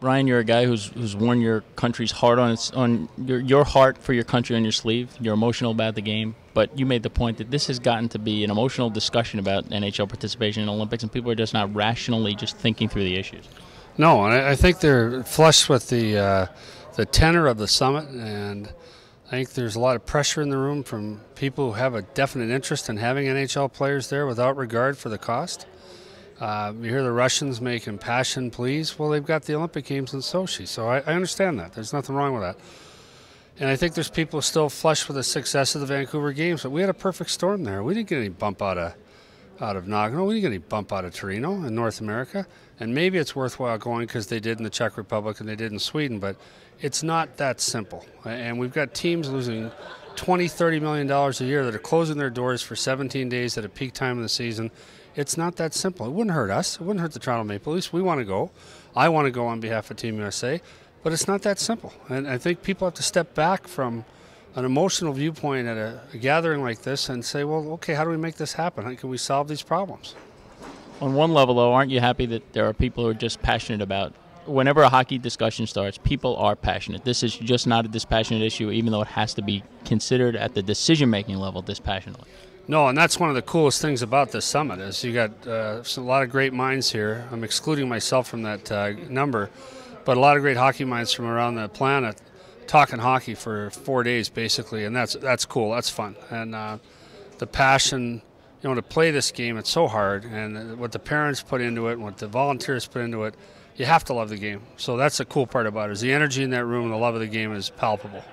Brian, you're a guy who's worn your country's heart on your heart for your country on your sleeve. You're emotional about the game, but you made the point that this has gotten to be an emotional discussion about NHL participation in the Olympics, and people are just not rationally just thinking through the issues. No, and I think they're flushed with the tenor of the summit, and I think there's a lot of pressure in the room from people who have a definite interest in having NHL players there without regard for the cost. You hear the Russians make impassioned pleas. Well, they've got the Olympic Games in Sochi, so I understand that. There's nothing wrong with that. And I think there's people still flushed with the success of the Vancouver Games, but we had a perfect storm there. We didn't get any bump out of Nagano. We didn't get any bump out of Torino in North America. And maybe it's worthwhile going because they did in the Czech Republic and they did in Sweden, but it's not that simple. And we've got teams losing $20, $30 million a year that are closing their doors for 17 days at a peak time of the season. It's not that simple. It wouldn't hurt us. It wouldn't hurt the Toronto Maple Leafs. We want to go. I want to go on behalf of Team USA. But it's not that simple. And I think people have to step back from an emotional viewpoint at a gathering like this and say, well, okay, how do we make this happen? How can we solve these problems? On one level, though, aren't you happy that there are people who are just passionate about whenever a hockey discussion starts, people are passionate. This is just not a dispassionate issue, even though it has to be considered at the decision-making level dispassionately. No, and that's one of the coolest things about this summit is you got a lot of great minds here. I'm excluding myself from that number, but a lot of great hockey minds from around the planet talking hockey for 4 days basically, and that's cool. That's fun, and the passion, to play this game, it's so hard, and what the parents put into it, and what the volunteers put into it, you have to love the game. So that's the cool part about it. Is the energy in that room and the love of the game is palpable.